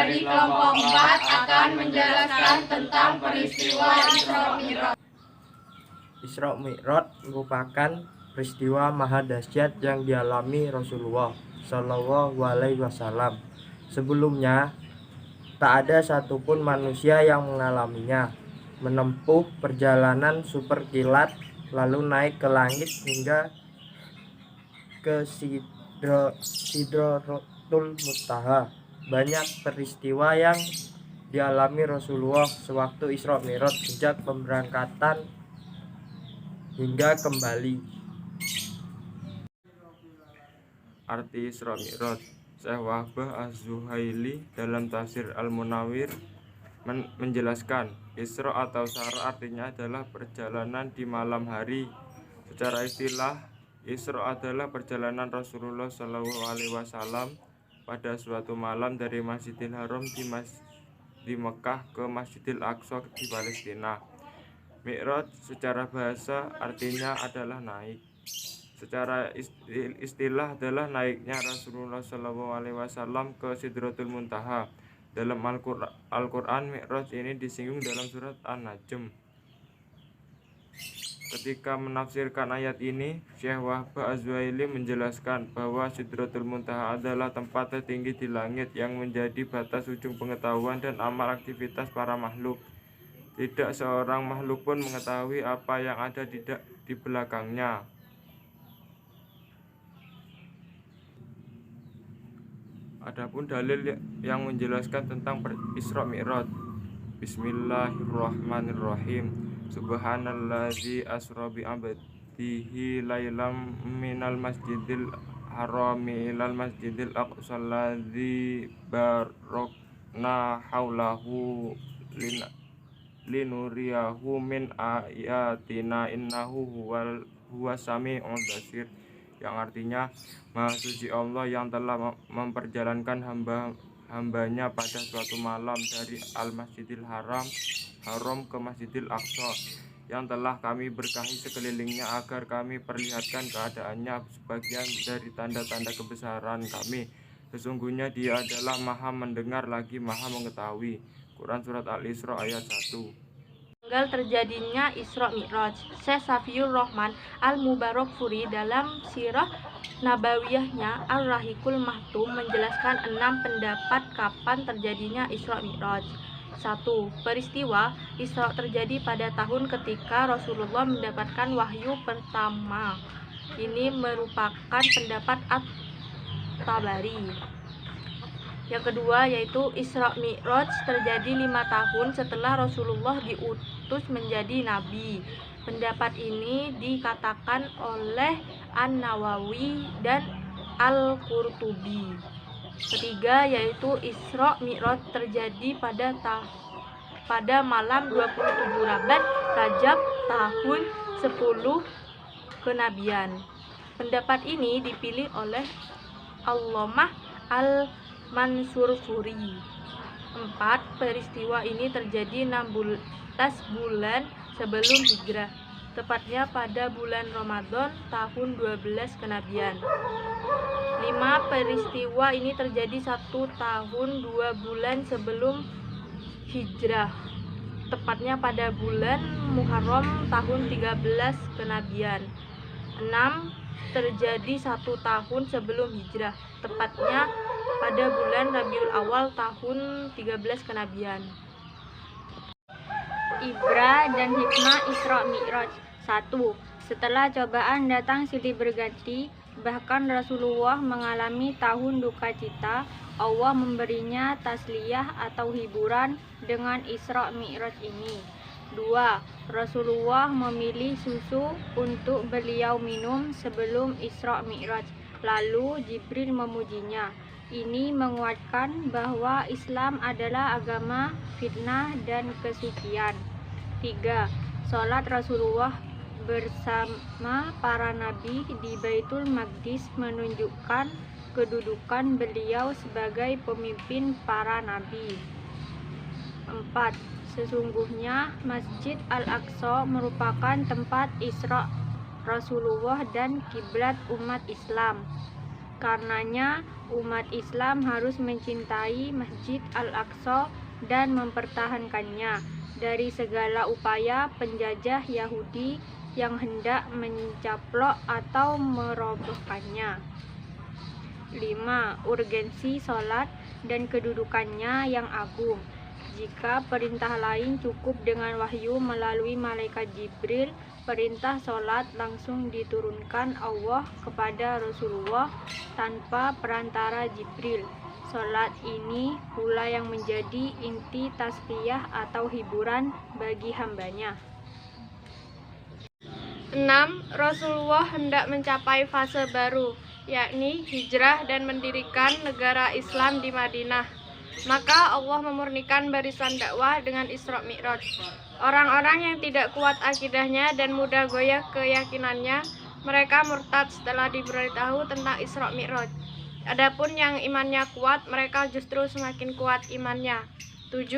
dari kelompok 4 akan menjelaskan tentang peristiwa Isra Mi'raj. Isra Mi'raj merupakan peristiwa maha dahsyat yang dialami Rasulullah Shallallahu Alaihi Wasallam. Sebelumnya, tak ada satupun manusia yang mengalaminya. Menempuh perjalanan super kilat, lalu naik ke langit hingga ke Sidratul Muntaha. Banyak peristiwa yang dialami Rasulullah sewaktu Isra Mi'raj, sejak pemberangkatan hingga kembali. Arti Isra Mi'raj. Syekh Wahbah Az-Zuhaili dalam Tafsir Al-Munawwir menjelaskan, Isra atau Sara artinya adalah perjalanan di malam hari. Secara istilah, Isra adalah perjalanan Rasulullah Shallallahu Alaihi Wasallam pada suatu malam dari Masjidil Haram di Mekah ke Masjidil Aqsa di Palestina. Mi'raj secara bahasa artinya adalah naik. Secara istilah adalah naiknya Rasulullah SAW ke Sidratul Muntaha. Dalam Al-Quran, Mi'raj ini disinggung dalam surat An-Najm. Ketika menafsirkan ayat ini, Syekh Wahbah Az-Zuhaili menjelaskan bahwa Sidratul Muntaha adalah tempat tertinggi di langit yang menjadi batas ujung pengetahuan dan amal aktivitas para makhluk. Tidak seorang makhluk pun mengetahui apa yang ada di belakangnya. Adapun dalil yang menjelaskan tentang Isra Mi'raj. Bismillahirrahmanirrahim. Subhanalladzi asra bi 'abdihi lailam minal masjidil harami ilal masjidil aqsa alladzi barakna haulahu linuriyahu min ayatina innahu huwas sami'ul basir, yang artinya Maha Suci Allah yang telah memperjalankan hambanya pada suatu malam dari Al-Masjidil Haram ke Masjidil Aqsa, yang telah kami berkahi sekelilingnya agar kami perlihatkan keadaannya sebagian dari tanda-tanda kebesaran kami. Sesungguhnya Dia adalah Maha mendengar lagi Maha mengetahui. Quran Surat Al-Isra ayat 1. Tanggal terjadinya Isra Mi'raj. Syekh Safiur Rahman Al-Mubarakfuri dalam Sirah Nabawiyahnya Ar-Rahiqul Mahtum menjelaskan 6 pendapat kapan terjadinya Isra Mi'raj. 1. Peristiwa Isra terjadi pada tahun ketika Rasulullah mendapatkan wahyu pertama. Ini merupakan pendapat At-Tabari. Yang kedua yaitu Isra Mi'raj terjadi 5 tahun setelah Rasulullah diutus menjadi nabi. Pendapat ini dikatakan oleh An-Nawawi dan Al-Qurtubi. Ketiga yaitu Isra Mi'raj terjadi pada malam 27 Rajab tahun 10 kenabian. Pendapat ini dipilih oleh Allamah Al-Mansur Furi. 4. Peristiwa ini terjadi 16 bulan sebelum hijrah, tepatnya pada bulan Ramadan tahun 12 kenabian. 5. Peristiwa ini terjadi 1 tahun 2 bulan sebelum hijrah, tepatnya pada bulan Muharram tahun 13 kenabian. 6. Terjadi 1 tahun sebelum hijrah, tepatnya pada bulan Rabiul Awal tahun 13 kenabian. Ibrah dan hikmah Isra Mi'raj. 1. Setelah cobaan datang silih berganti, bahkan Rasulullah mengalami tahun duka cita, Allah memberinya tasliyah atau hiburan dengan Isra Mi'raj ini. 2. Rasulullah memilih susu untuk beliau minum sebelum Isra Mi'raj, lalu Jibril memujinya. Ini menguatkan bahwa Islam adalah agama fitnah dan kesucian. 3. Sholat Rasulullah bersama para nabi di Baitul Maqdis menunjukkan kedudukan beliau sebagai pemimpin para nabi. 4. Sesungguhnya Masjid Al-Aqsa merupakan tempat Isra Rasulullah dan kiblat umat Islam. Karenanya, umat Islam harus mencintai Masjid Al-Aqsa dan mempertahankannya dari segala upaya penjajah Yahudi yang hendak mencaplok atau merobohkannya. 5. Urgensi sholat dan kedudukannya yang agung. Jika perintah lain cukup dengan wahyu melalui malaikat Jibril, perintah sholat langsung diturunkan Allah kepada Rasulullah tanpa perantara Jibril. Sholat ini pula yang menjadi inti tasbiyah atau hiburan bagi hambanya. 6. Rasulullah hendak mencapai fase baru, yakni hijrah dan mendirikan negara Islam di Madinah. Maka Allah memurnikan barisan dakwah dengan Isra Mi'raj. Orang-orang yang tidak kuat akidahnya dan mudah goyah keyakinannya, mereka murtad setelah diberitahu tentang Isra Mi'raj. Adapun yang imannya kuat, mereka justru semakin kuat imannya. 7.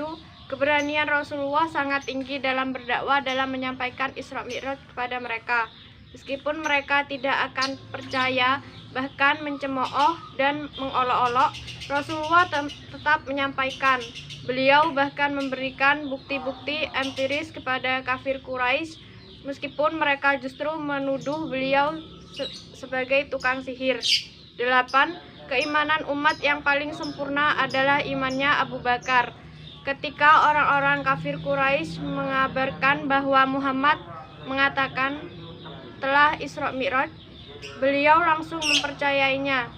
Keberanian Rasulullah sangat tinggi dalam berdakwah dalam menyampaikan Isra Mi'raj kepada mereka. Meskipun mereka tidak akan percaya, bahkan mencemooh dan mengolok-olok, Rasulullah tetap menyampaikan. Beliau bahkan memberikan bukti-bukti empiris kepada kafir Quraisy, meskipun mereka justru menuduh beliau sebagai tukang sihir. 8. Keimanan umat yang paling sempurna adalah imannya Abu Bakar. Ketika orang-orang kafir Quraisy mengabarkan bahwa Muhammad mengatakan telah Isra Mi'raj, beliau langsung mempercayainya.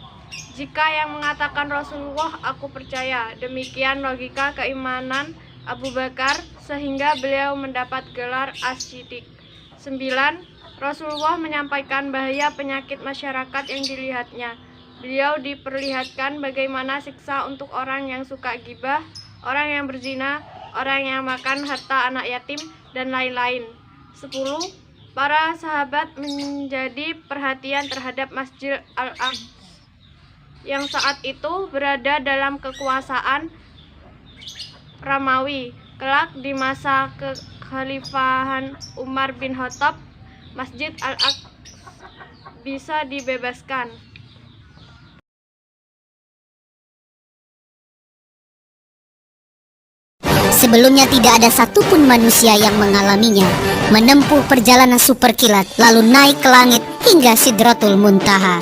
Jika yang mengatakan Rasulullah, aku percaya. Demikian logika keimanan Abu Bakar sehingga beliau mendapat gelar As-Siddiq. 9. Rasulullah menyampaikan bahaya penyakit masyarakat yang dilihatnya. Beliau diperlihatkan bagaimana siksa untuk orang yang suka gibah, orang yang berzina, orang yang makan harta anak yatim, dan lain-lain. 10. Para sahabat menjadi perhatian terhadap Masjid Al-Aqsa yang saat itu berada dalam kekuasaan Romawi. Kelak di masa kekhalifahan Umar bin Khattab, Masjid Al-Aqsa bisa dibebaskan. Sebelumnya tidak ada satupun manusia yang mengalaminya. Menempuh perjalanan super kilat, lalu naik ke langit hingga Sidratul Muntaha.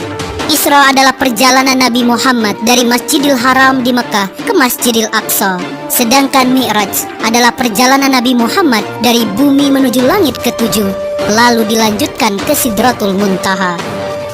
Isra adalah perjalanan Nabi Muhammad dari Masjidil Haram di Mekah ke Masjidil Aqsa. Sedangkan Mi'raj adalah perjalanan Nabi Muhammad dari bumi menuju langit ketujuh, lalu dilanjutkan ke Sidratul Muntaha.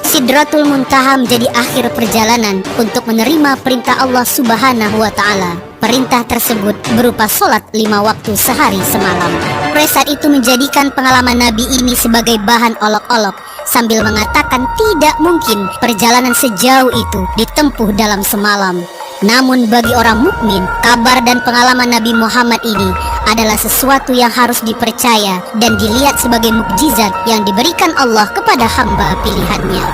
Sidratul Muntaha menjadi akhir perjalanan untuk menerima perintah Allah Subhanahu wa Ta'ala. Perintah tersebut berupa sholat 5 waktu sehari semalam. Saat itu menjadikan pengalaman Nabi ini sebagai bahan olok-olok, sambil mengatakan tidak mungkin perjalanan sejauh itu ditempuh dalam semalam. Namun bagi orang mukmin, kabar dan pengalaman Nabi Muhammad ini adalah sesuatu yang harus dipercaya dan dilihat sebagai mukjizat yang diberikan Allah kepada hamba pilihannya.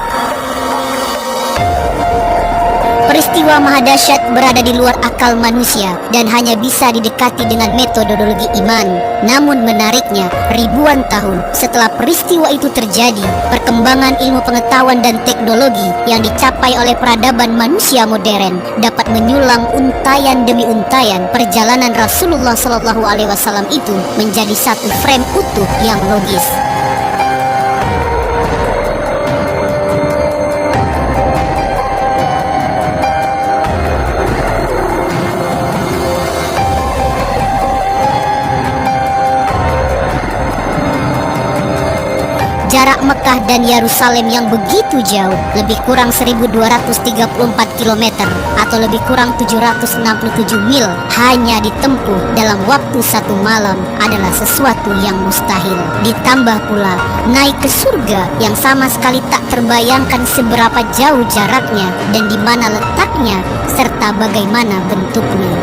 Peristiwa maha dahsyat berada di luar akal manusia dan hanya bisa didekati dengan metodologi iman. Namun menariknya, ribuan tahun setelah peristiwa itu terjadi, perkembangan ilmu pengetahuan dan teknologi yang dicapai oleh peradaban manusia modern dapat menyulang untayan demi untayan perjalanan Rasulullah SAW itu menjadi satu frame utuh yang logis. Jarak Mekah dan Yerusalem yang begitu jauh, lebih kurang 1234 km atau lebih kurang 767 mil, hanya ditempuh dalam waktu 1 malam adalah sesuatu yang mustahil. Ditambah pula naik ke surga yang sama sekali tak terbayangkan seberapa jauh jaraknya dan di mana letaknya serta bagaimana bentuknya.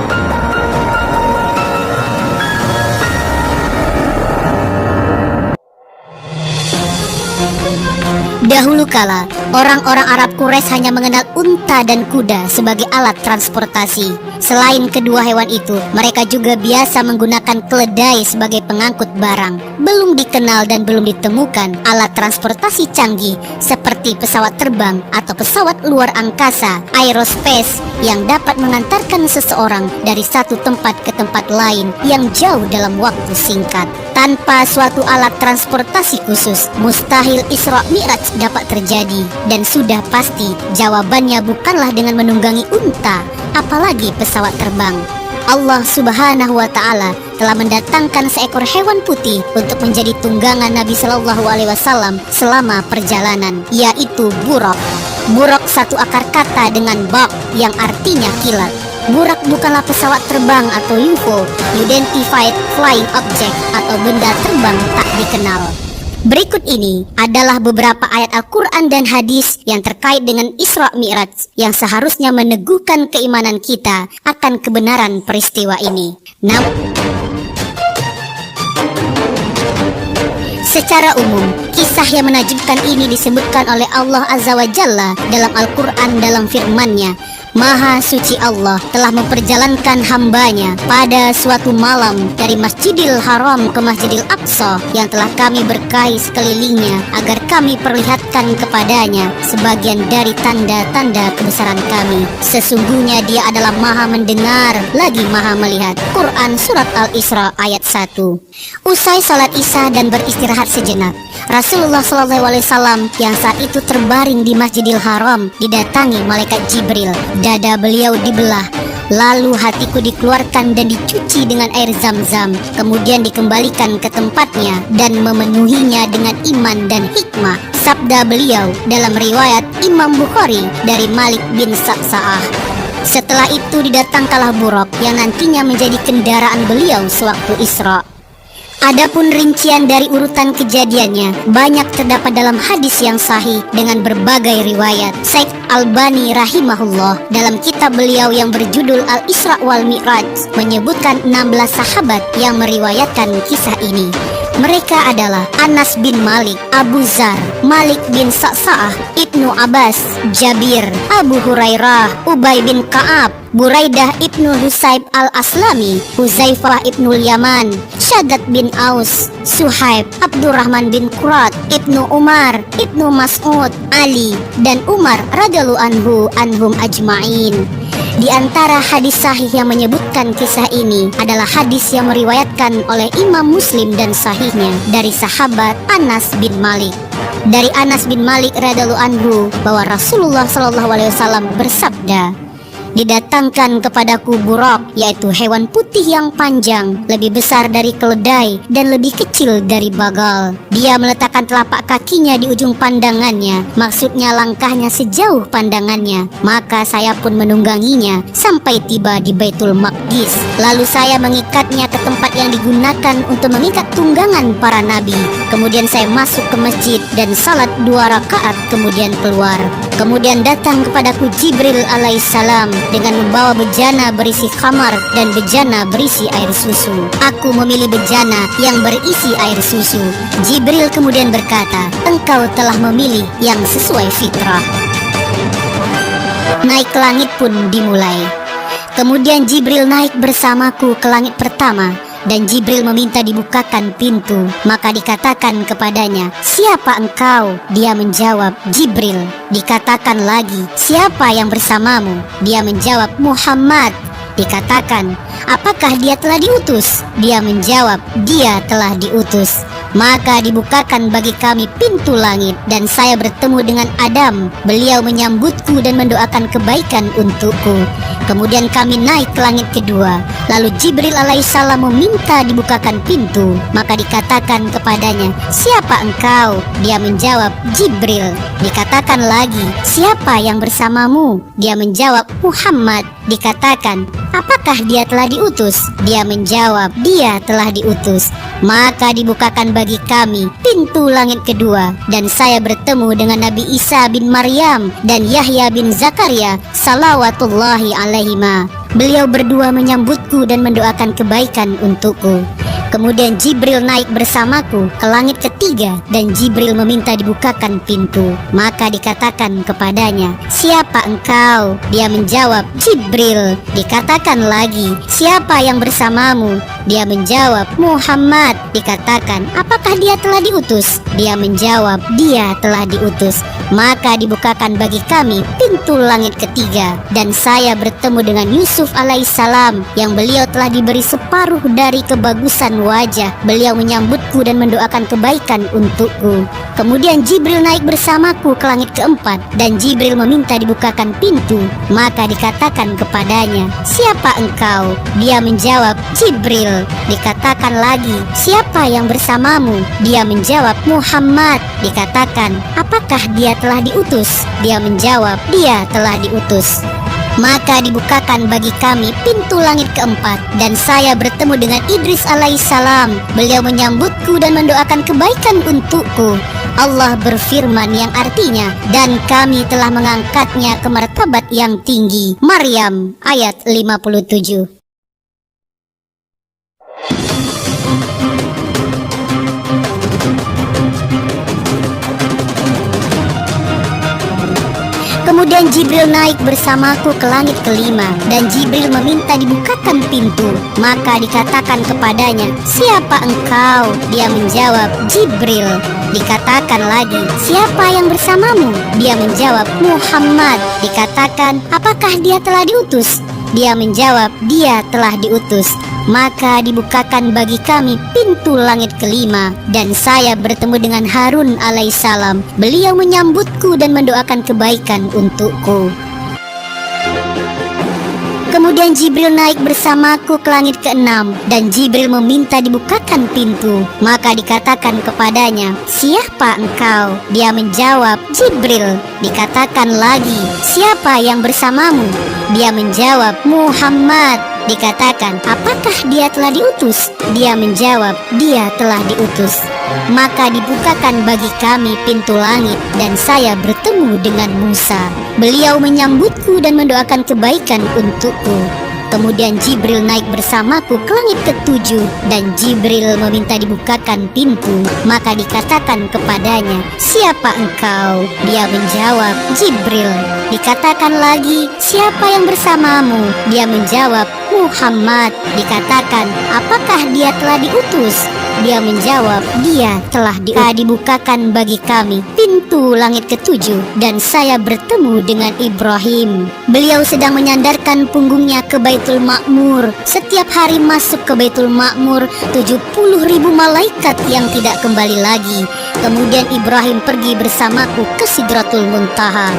Dahulu kala, orang-orang Arab Quraisy hanya mengenal unta dan kuda sebagai alat transportasi. Selain kedua hewan itu, mereka juga biasa menggunakan keledai sebagai pengangkut barang. Belum dikenal dan belum ditemukan alat transportasi canggih seperti pesawat terbang atau pesawat luar angkasa, aerospace, yang dapat mengantarkan seseorang dari satu tempat ke tempat lain yang jauh dalam waktu singkat. Tanpa suatu alat transportasi khusus, mustahil Isra Mi'raj dapat terjadi. Dan sudah pasti jawabannya bukanlah dengan menunggangi unta, apalagi pesawat terbang. Allah Subhanahu wa Ta'ala telah mendatangkan seekor hewan putih untuk menjadi tunggangan Nabi Shallallahu Alaihi Wasallam selama perjalanan, yaitu buraq. Buraq satu akar kata dengan baq yang artinya kilat. Buraq bukanlah pesawat terbang atau UFO, Unidentified Flying Object, atau benda terbang tak dikenal. Berikut ini adalah beberapa ayat Al-Quran dan hadis yang terkait dengan Isra Mi'raj yang seharusnya meneguhkan keimanan kita akan kebenaran peristiwa ini. Secara umum, kisah yang menakjubkan ini disebutkan oleh Allah Azza wa Jalla dalam Al-Quran dalam firman-Nya, Maha suci Allah telah memperjalankan hambanya pada suatu malam dari Masjidil Haram ke Masjidil Aqsa yang telah kami berkahi sekelilingnya agar kami perlihatkan kepadanya sebagian dari tanda-tanda kebesaran kami. Sesungguhnya dia adalah maha mendengar lagi maha melihat. Quran Surat Al-Isra ayat 1. Usai salat Isya dan beristirahat sejenak, Rasulullah SAW yang saat itu terbaring di Masjidil Haram didatangi malaikat Jibril. Dada beliau dibelah, lalu hatiku dikeluarkan dan dicuci dengan air zam-zam, kemudian dikembalikan ke tempatnya dan memenuhinya dengan iman dan hikmah. Sabda beliau dalam riwayat Imam Bukhari dari Malik bin Sa'sa'ah. Setelah itu didatangkanlah buraq yang nantinya menjadi kendaraan beliau sewaktu Isra. Adapun rincian dari urutan kejadiannya banyak terdapat dalam hadis yang sahih dengan berbagai riwayat. Syekh Albani rahimahullah dalam kitab beliau yang berjudul Al-Isra wal Mi'raj menyebutkan 16 sahabat yang meriwayatkan kisah ini. Mereka adalah Anas bin Malik, Abu Zar, Malik bin Sa'sa'ah, Ibnu Abbas, Jabir, Abu Hurairah, Ubay bin Ka'ab, Buraidah ibnu Husayb al-Aslami, Huzaifah ibnu Yaman, Syaddad bin Aus, Suhaib, Abdurrahman bin Qurat, Ibnu Umar, Ibnu Mas'ud, Ali, dan Umar radhiyallahu anhum ajma'in. Di antara hadis sahih yang menyebutkan kisah ini adalah hadis yang meriwayatkan oleh Imam Muslim dan sahihnya dari sahabat Anas bin Malik. Dari Anas bin Malik radhiyallahu anhu bahwa Rasulullah SAW bersabda, didatangkan kepadaku buraq, yaitu hewan putih yang panjang, lebih besar dari keledai dan lebih kecil dari bagal. Dia meletakkan telapak kakinya di ujung pandangannya, maksudnya langkahnya sejauh pandangannya. Maka saya pun menungganginya sampai tiba di Baitul Maqdis. Lalu saya mengikatnya ke tempat yang digunakan untuk mengikat tunggangan para nabi. Kemudian saya masuk ke masjid dan salat 2 rakaat kemudian keluar. Kemudian datang kepadaku Jibril alaihissalam dengan membawa bejana berisi khamar dan bejana berisi air susu. Aku memilih bejana yang berisi air susu. Jibril kemudian berkata, engkau telah memilih yang sesuai fitrah. Naik ke langit pun dimulai. Kemudian Jibril naik bersamaku ke langit pertama, dan Jibril meminta dibukakan pintu. Maka dikatakan kepadanya, siapa engkau? Dia menjawab, Jibril. Dikatakan lagi, siapa yang bersamamu? Dia menjawab, Muhammad. Dikatakan, apakah dia telah diutus? Dia menjawab, dia telah diutus. Maka dibukakan bagi kami pintu langit, dan saya bertemu dengan Adam. Beliau menyambutku dan mendoakan kebaikan untukku. Kemudian kami naik ke langit kedua. Lalu Jibril alaihissalam meminta dibukakan pintu. Maka dikatakan kepadanya, siapa engkau? Dia menjawab, Jibril. Dikatakan lagi, siapa yang bersamamu? Dia menjawab, Muhammad. Dikatakan, apakah dia telah diutus? Dia menjawab, dia telah diutus. Maka dibukakan bagi kami pintu langit kedua, dan saya bertemu dengan Nabi Isa bin Maryam dan Yahya bin Zakaria salawatullahi alaihima. Beliau berdua menyambutku dan mendoakan kebaikan untukku. Kemudian Jibril naik bersamaku ke langit ketiga dan Jibril meminta dibukakan pintu. Maka dikatakan kepadanya, "Siapa engkau?" Dia menjawab, "Jibril." Dikatakan lagi, "Siapa yang bersamamu?" Dia menjawab, "Muhammad." Dikatakan, "Apakah dia telah diutus?" Dia menjawab, "Dia telah diutus." Maka dibukakan bagi kami pintu langit ketiga dan saya bertemu dengan Yusuf alaihissalam yang beliau telah diberi separuh dari kebagusan wajah. Beliau menyambutku dan mendoakan kebaikan untukku. Kemudian Jibril naik bersamaku ke langit keempat dan Jibril meminta dibukakan pintu. Maka dikatakan kepadanya, "Siapa engkau?" Dia menjawab, "Jibril." Dikatakan lagi, "Siapa yang bersamamu?" Dia menjawab, "Muhammad." Dikatakan, "Apakah dia telah diutus?" Dia menjawab, "Dia telah diutus." Maka dibukakan bagi kami pintu langit keempat dan saya bertemu dengan Idris alaihissalam. Beliau menyambutku dan mendoakan kebaikan untukku. Allah berfirman yang artinya, "Dan kami telah mengangkatnya ke martabat yang tinggi." Maryam ayat 57. Kemudian Jibril naik bersamaku ke langit kelima dan Jibril meminta dibukakan pintu. Maka dikatakan kepadanya, "Siapa engkau?" Dia menjawab, "Jibril." Dikatakan lagi, "Siapa yang bersamamu?" Dia menjawab, "Muhammad." Dikatakan, "Apakah dia telah diutus?" Dia menjawab, "Dia telah diutus." Maka dibukakan bagi kami pintu langit kelima dan saya bertemu dengan Harun alaihissalam. Beliau menyambutku dan mendoakan kebaikan untukku. Kemudian Jibril naik bersamaku ke langit keenam dan Jibril meminta dibukakan pintu. Maka dikatakan kepadanya, "Siapa engkau?" Dia menjawab, "Jibril." Dikatakan lagi, "Siapa yang bersamamu?" Dia menjawab, "Muhammad." Dikatakan, "Apakah dia telah diutus?" Dia menjawab, "Dia telah diutus." Maka dibukakan bagi kami pintu langit dan saya bertemu dengan Musa. Beliau menyambutku dan mendoakan kebaikan untukku. Kemudian Jibril naik bersamaku ke langit ketujuh dan Jibril meminta dibukakan pintu. Maka dikatakan kepadanya, "Siapa engkau?" Dia menjawab, "Jibril." Dikatakan lagi, "Siapa yang bersamamu?" Dia menjawab, "Muhammad." Dikatakan, "Apakah dia telah diutus?" Dia menjawab, "Dia telah dibukakan bagi kami pintu langit ketujuh dan saya bertemu dengan Ibrahim. Beliau sedang menyandarkan punggungnya ke Baitul Ma'mur. Setiap hari masuk ke Baitul Ma'mur 70.000 malaikat yang tidak kembali lagi. Kemudian Ibrahim pergi bersamaku ke Sidratul Muntaha.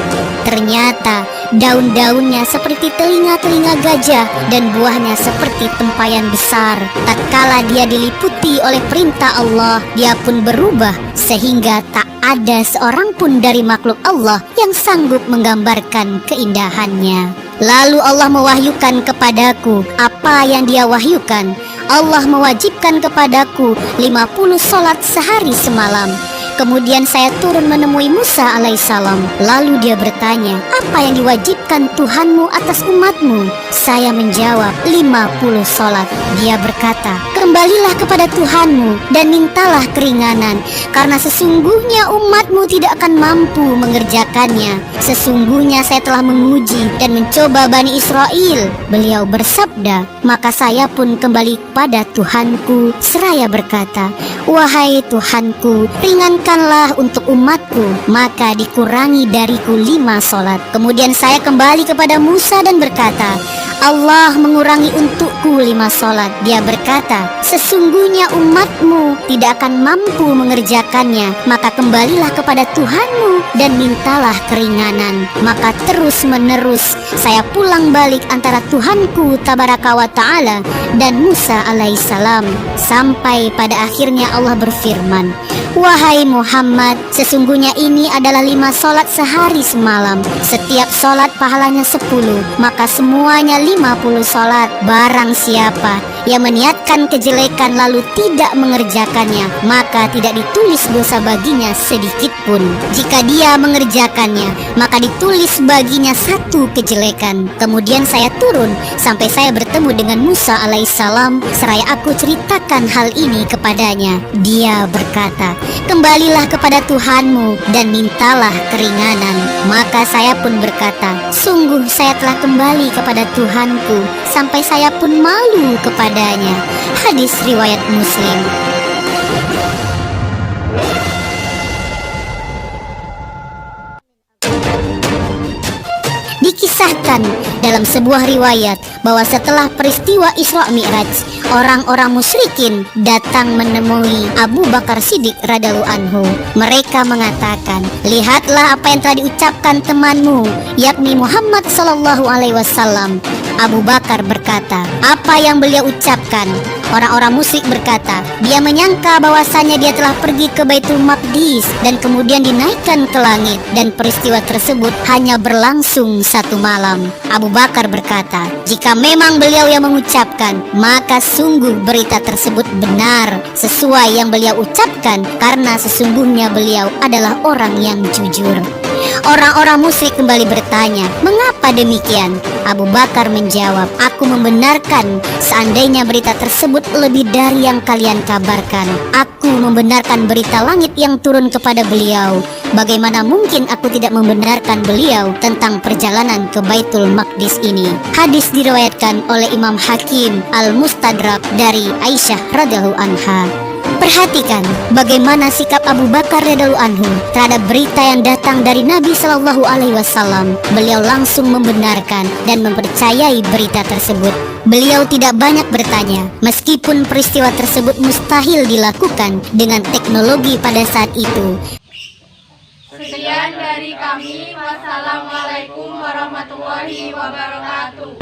Ternyata daun-daunnya seperti telinga-telinga gajah dan buahnya seperti tempayan besar. Tatkala dia diliputi oleh perintah Allah, dia pun berubah sehingga tak ada seorang pun dari makhluk Allah yang sanggup menggambarkan keindahannya. Lalu Allah mewahyukan kepadaku apa yang dia wahyukan. Allah mewajibkan kepadaku 50 sholat sehari semalam. Kemudian saya turun menemui Musa alaihissalam. Lalu dia bertanya, "Apa yang diwajibkan Tuhanmu atas umatmu?" Saya menjawab, 50 sholat. Dia berkata, "Kembalilah kepada Tuhanmu dan mintalah keringanan, karena sesungguhnya umatmu tidak akan mampu mengerjakannya. Sesungguhnya saya telah menguji dan mencoba Bani Israel." Beliau bersabda, maka saya pun kembali kepada Tuhanku seraya berkata, "Wahai Tuhanku, ringankanlah untuk umatku." Maka dikurangi dariku 5 sholat. Kemudian saya kembali kepada Musa dan berkata, "Allah mengurangi untukku 5 sholat." Dia berkata, "Sesungguhnya umatmu tidak akan mampu mengerjakannya. Maka kembalilah kepada Tuhanmu dan mintalah keringanan." Maka terus menerus saya pulang balik antara Tuhanku tabaraka wa ta'ala dan Musa alaihissalam. Sampai pada akhirnya Allah berfirman, "Wahai Muhammad, sesungguhnya ini adalah 5 sholat sehari semalam. Setiap sholat pahalanya 10, maka semuanya 50 sholat. Barang siapa yang meniatkan meninggalkan kejelekan lalu tidak mengerjakannya, maka tidak ditulis dosa baginya sedikit pun. Jika dia mengerjakannya, maka ditulis baginya satu kejelekan. Kemudian saya turun sampai saya bertemu dengan Musa alaihissalam. Seraya aku ceritakan hal ini kepadanya, dia berkata, kembalilah kepada Tuhanmu dan mintalah keringanan. Maka saya pun berkata, sungguh saya telah kembali kepada Tuhanku sampai saya pun malu kepadanya. Hadis riwayat Muslim. Dikisahkan dalam sebuah riwayat bahwa setelah peristiwa Isra Mi'raj, orang-orang musyrikin datang menemui Abu Bakar Siddiq radhiyallahu anhu. Mereka mengatakan, lihatlah apa yang telah diucapkan temanmu, yakni Muhammad sallallahu alaihi wasallam. Abu Bakar berkata, apa yang beliau ucapkan? Orang-orang musyrik berkata, dia menyangka bahwasanya dia telah pergi ke Baitul Maqdis dan kemudian dinaikkan ke langit, dan peristiwa tersebut hanya berlangsung satu malam. Abu Bakar berkata, jika memang beliau yang mengucapkan, maka sungguh berita tersebut benar sesuai yang beliau ucapkan, karena sesungguhnya beliau adalah orang yang jujur. Orang-orang musyrik kembali bertanya, mengapa demikian? Abu Bakar menjawab, aku membenarkan seandainya berita tersebut lebih dari yang kalian kabarkan. Aku membenarkan berita langit yang turun kepada beliau. Bagaimana mungkin aku tidak membenarkan beliau tentang perjalanan ke Baitul Maqdis ini? Hadis diriwayatkan oleh Imam Hakim Al-Mustadrak dari Aisyah radhiyallahu anha. Perhatikan bagaimana sikap Abu Bakar radhiyallahu anhu terhadap berita yang datang dari Nabi Shallallahu alaihi wasallam. Beliau langsung membenarkan dan mempercayai berita tersebut. Beliau tidak banyak bertanya, meskipun peristiwa tersebut mustahil dilakukan dengan teknologi pada saat itu. Sekian dari kami. Wassalamualaikum warahmatullahi wabarakatuh.